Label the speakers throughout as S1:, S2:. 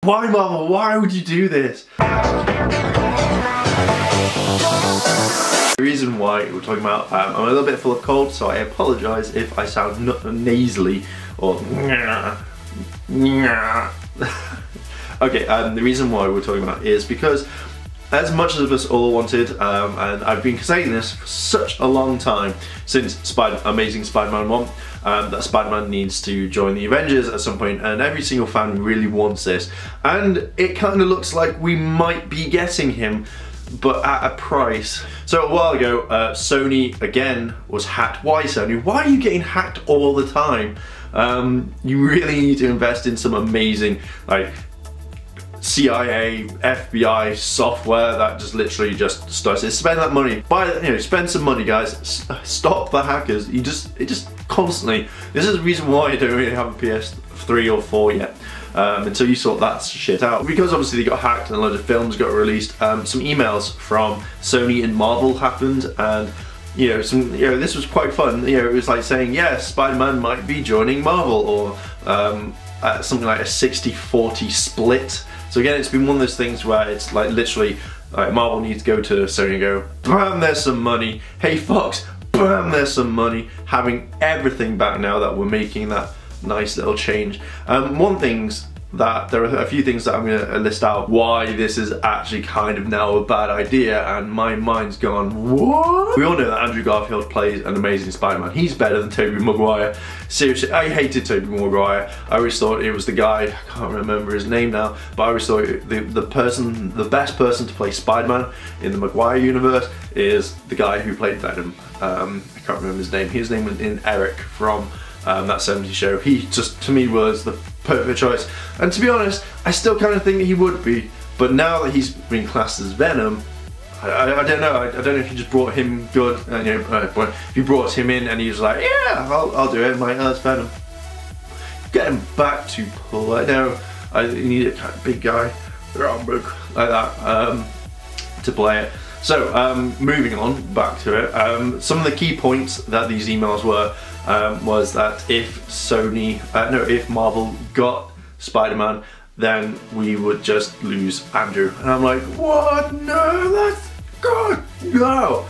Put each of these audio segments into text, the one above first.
S1: Why, Marvel? Why would you do this? The reason why we're talking about, I'm a little bit full of cold, so I apologise if I sound nasally or okay, the reason why we're talking about is because as much as us all wanted, and I've been saying this for such a long time, since Amazing Spider-Man 1, that Spider-Man needs to join the Avengers at some point, and every single fan really wants this. And it kind of looks like we might be getting him, but at a price. So a while ago, Sony, again, was hacked. Why, Sony? Why are you getting hacked all the time? You really need to invest in some amazing, like, CIA, FBI software that just literally just starts to spend that money. Spend some money, guys. Stop the hackers. It just constantly. This is the reason why I don't really have a PS3 or 4 yet. Until you sort that shit out. Because obviously they got hacked and a load of films got released, some emails from Sony and Marvel happened, and this was quite fun. It was like saying, yes, Spider-Man might be joining Marvel, or something like a 60-40 split. So again, it's been one of those things where it's like literally, like Marvel needs to go to Sony and go, bam, there's some money. Hey Fox, bam, there's some money. Having everything back now that we're making that nice little change. There are a few things that I'm going to list out why this is actually kind of now a bad idea, and my mind's gone, what? We all know that Andrew Garfield plays an amazing Spider-Man. He's better than Tobey Maguire. Seriously, I hated Tobey Maguire. I always thought it was the guy, I can't remember his name now, but I always thought the best person to play Spider-Man in the Maguire universe is the guy who played Venom. I can't remember his name. His name was Eric from that 70s show. He just, to me, was the perfect choice. And to be honest, I still kind of think he would be. But now that he's been classed as Venom, I don't know. I don't know if you just brought him good. If you brought him in and he was like, yeah, I'll do it. I'm like, oh, it's Venom. Get him back to play. No, I need a kind of big guy, like that, to play it. So, moving on, back to it. Some of the key points that these emails were, was that if Marvel got Spider-Man, then we would just lose Andrew. And I'm like, what? No, that's God, no.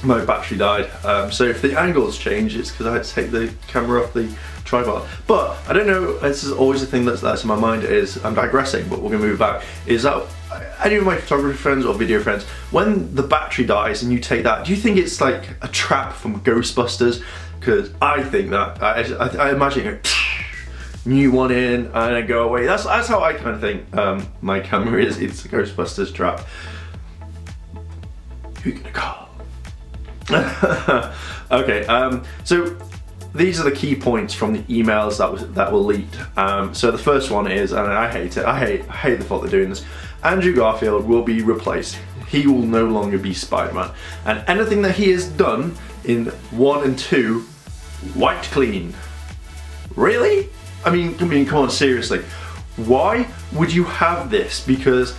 S1: My battery died, so if the angles change, it's because I had to take the camera off the tripod. But I don't know, this is always the thing that's in my mind, is, I'm digressing, but we're gonna move back, is that any of my photography friends or video friends, when the battery dies and you take that, do you think it's like a trap from Ghostbusters? Because I think that, I imagine it, new one in and I go away. That's how I kind of think my camera is. It's a Ghostbusters trap. Who you gonna call? Okay, so these are the key points from the emails that were leaked. So the first one is, and I hate it, I hate the fact they're doing this, Andrew Garfield will be replaced. He will no longer be Spider-Man. And anything that he has done in 1 and 2, wiped clean. Really? I mean, come on, seriously. Why would you have this? Because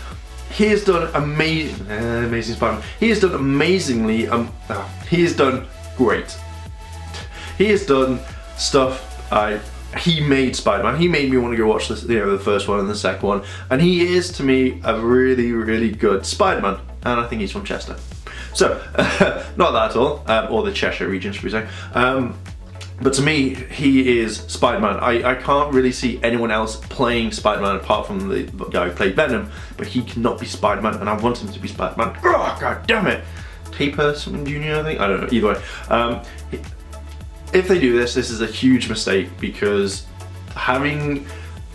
S1: he has done amazing Spider-Man. He has done amazingly, he has done great. He has done stuff, he made Spider-Man. He made me want to go watch this, the first one and the second one. And he is, to me, a really, really good Spider-Man. And I think he's from Chester. So, not that at all, or the Cheshire region, should we say. But to me, he is Spider-Man. I can't really see anyone else playing Spider-Man apart from the guy who played Venom, but he cannot be Spider-Man, and I want him to be Spider-Man. Oh, God damn it! Taper something Jr., I think? I don't know, either way. If they do this, this is a huge mistake, because having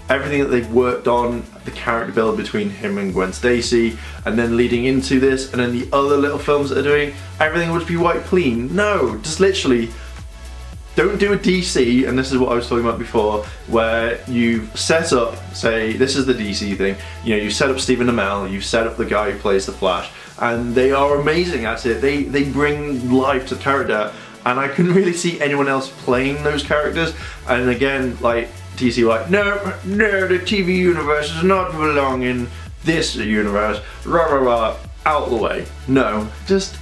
S1: everything that they've worked on, the character build between him and Gwen Stacy, and then leading into this, and then the other little films that they're doing, everything would be wiped clean. No, just literally, don't do a DC, and this is what I was talking about before, where you set up, say, this is the DC thing, you set up Stephen Amell, you set up the guy who plays the Flash, and they are amazing at it. They bring life to the character, and I couldn't really see anyone else playing those characters. And again, like, DC were like, no, the TV universe does not belong in this universe, rah rah rah, out the way. No, just,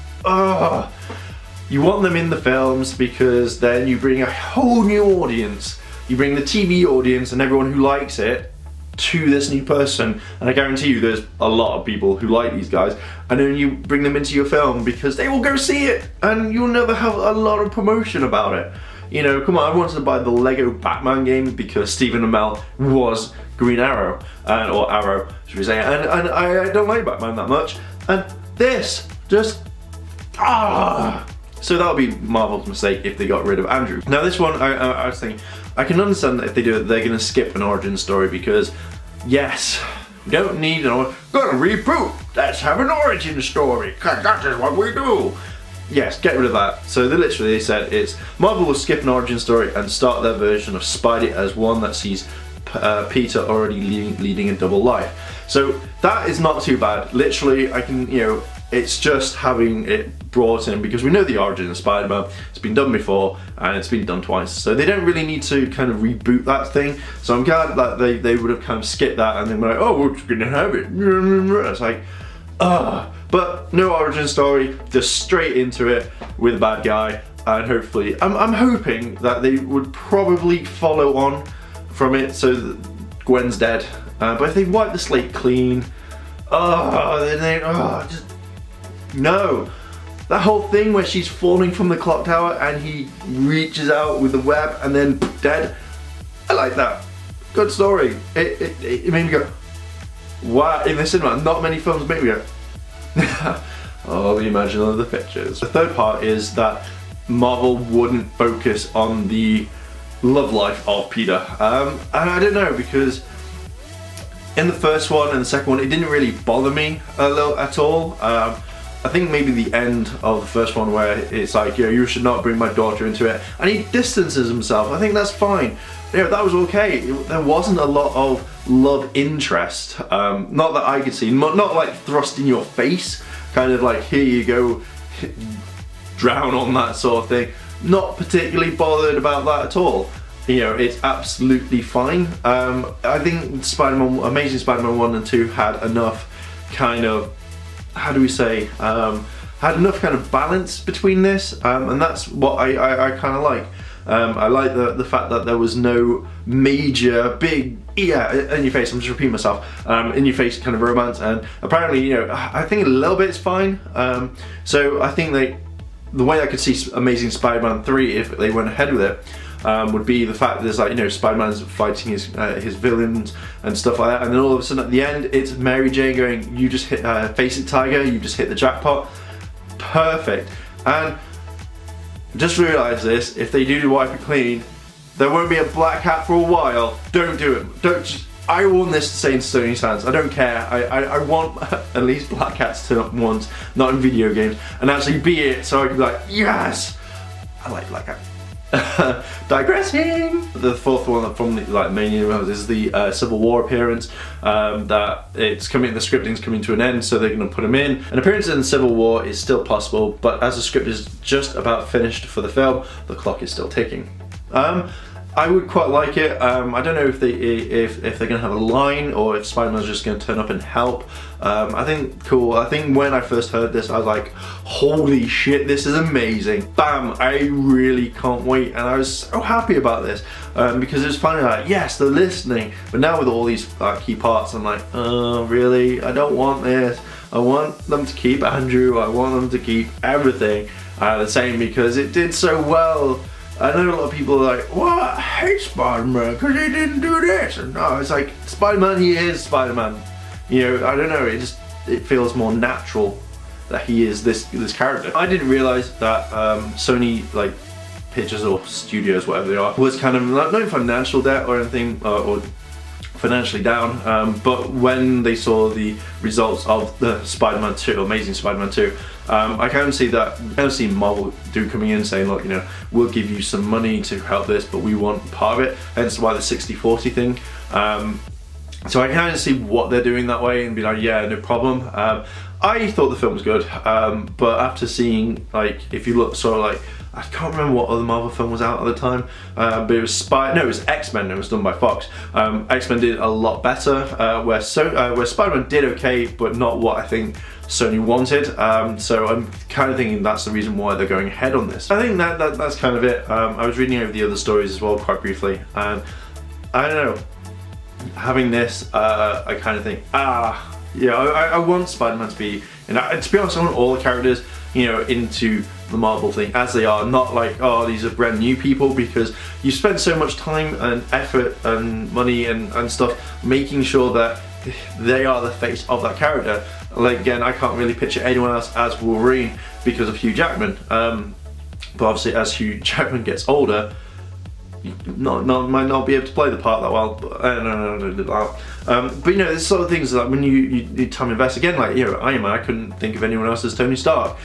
S1: you want them in the films because then you bring a whole new audience. You bring the TV audience and everyone who likes it to this new person, and I guarantee you there's a lot of people who like these guys, and then you bring them into your film because they will go see it and you'll never have a lot of promotion about it. You know, come on, I wanted to buy the Lego Batman game because Stephen Amell was Green Arrow, or Arrow, should we say, and I don't like Batman that much, and this just, So that would be Marvel's mistake if they got rid of Andrew. Now this one, I was thinking, I can understand that if they do it, they're going to skip an origin story because, yes, we don't need an gotta reboot, let's have an origin story, because that is what we do. Yes, get rid of that. So they said it's Marvel will skip an origin story and start their version of Spidey as one that sees Peter already leading a double life. So that is not too bad. Literally, I can, you know, it's just having it brought in because we know the origin of Spider-Man. It's been done before and it's been done twice. So they don't really need to kind of reboot that thing. So I'm glad that they would have kind of skipped that and then were like, oh, we're just gonna have it. It's like, but no origin story, just straight into it with a bad guy, and hopefully, I'm hoping that they would probably follow on from it so that Gwen's dead, but if they wipe the slate clean, just, no. That whole thing where she's falling from the clock tower and he reaches out with the web and then dead, I like that. Good story. It made me go, wow, in the cinema, not many films make me go, oh, the imagination of the pictures. The third part is that Marvel wouldn't focus on the love life of Peter. And I don't know, because in the first one and the second one, it didn't really bother me at all. I think maybe the end of the first one where it's like, you know, you should not bring my daughter into it, and he distances himself. I think that's fine. You know, that was okay. There wasn't a lot of love interest. Not that I could see, not like thrust in your face, kind of like, here you go, drown on that sort of thing. Not particularly bothered about that at all. You know, it's absolutely fine. I think Spider-Man, Amazing Spider-Man 1 and 2 had enough kind of, how do we say, had enough kind of balance between this, and that's what I kind of like. I like the fact that there was no major, big, in your face, I'm just repeating myself, in your face kind of romance, and apparently, you know, I think a little bit is fine. So I think the way I could see Amazing Spider-Man 3, if they went ahead with it, would be the fact that there's, like, you know, Spider-Man's fighting his villains and stuff like that, and then all of a sudden at the end it's Mary Jane going, you just hit, face it tiger, you just hit the jackpot. Perfect. And just realise this, if they do wipe it clean, there won't be a black hat for a while. Don't do it. Don't just, I want this to stay in Sony's hands. I don't care. I want at least black hats to turn up once, not in video games, and actually be it, so I can be like, yes, I like black hat. Digressing. The fourth one from the main universe is the Civil War appearance. That it's coming, the scripting's coming to an end, so they're going to put him in. An appearance in the Civil War is still possible, but as the script is just about finished for the film, the clock is still ticking. I would quite like it. I don't know if they're gonna have a line or if Spider-Man's just gonna turn up and help. I think cool. I think when I first heard this, I was like, holy shit, this is amazing. Bam, I really can't wait. And I was so happy about this because it was finally like, yes, they're listening. But now with all these key parts, I'm like, oh, really? I don't want this. I want them to keep Andrew. I want them to keep everything the same because it did so well. I know a lot of people are like, what? I hate Spider-Man because he didn't do this. And no, it's like, Spider-Man, he is Spider-Man. You know, I don't know, it feels more natural that he is this character. I didn't realise that Sony, like, Pictures or Studios, whatever they are, was kind of not in financial debt or anything, or financially down, but when they saw the results of the Spider-Man 2, Amazing Spider-Man 2, I kind of see Marvel coming in saying, look, you know, we'll give you some money to help this, but we want part of it, hence why the 60-40 thing. So I kind of see what they're doing that way and be like, yeah, no problem. I thought the film was good, but after seeing, like, if you look sort of like, I can't remember what other Marvel film was out at the time, but it was it was X-Men, it was done by Fox. X-Men did a lot better, where Spider-Man did okay, but not what I think Sony wanted. So I'm kind of thinking that's the reason why they're going ahead on this. I think that's kind of it. I was reading over the other stories as well quite briefly, and I don't know. having this, I kind of think, yeah, I want Spider-Man to be, and to be honest, I want all the characters, you know, into the Marvel thing as they are, not like, oh, these are brand new people, because you spend so much time and effort and money and stuff making sure that they are the face of that character. Like, again, I can't really picture anyone else as Wolverine because of Hugh Jackman, but obviously as Hugh Jackman gets older, you might not be able to play the part that well. But you know, there's sort of things that when you need time to invest. Again, like, you know, Iron Man, I couldn't think of anyone else as Tony Stark,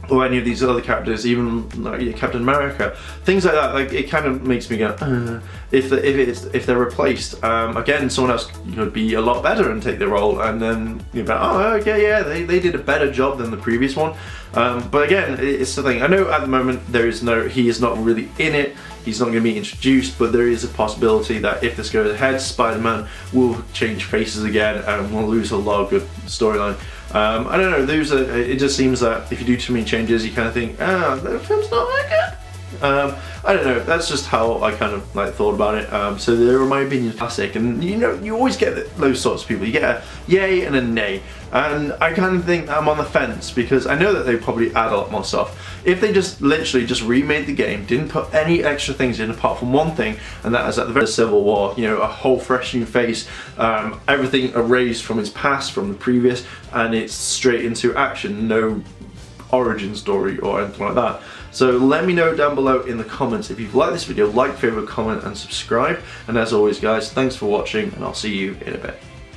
S1: or any of these other characters, even like Captain America, things like that. Like, it kind of makes me go, if they're replaced, again, someone else could be a lot better and take their role, and then you're like, oh, okay, yeah, they did a better job than the previous one. But again, it's the thing. I know at the moment he is not really in it. He's not going to be introduced, but there is a possibility that if this goes ahead, Spider-Man will change faces again, and we'll lose a lot of good storyline. I don't know, it just seems that if you do too many changes, you kind of think, the film's not that good. I don't know, that's just how I kind of like thought about it. So there are my opinions, classic, and you know, you always get those sorts of people. You get a yay and a nay, and I kind of think I'm on the fence, because I know that they probably add a lot more stuff. If they just literally just remade the game, didn't put any extra things in apart from one thing, and that is at the very Civil War, you know, a whole fresh new face, everything erased from its past, from the previous, and it's straight into action, no origin story or anything like that. So let me know down below in the comments if you've liked this video. Like, favorite, comment and subscribe, and as always guys, thanks for watching, and I'll see you in a bit.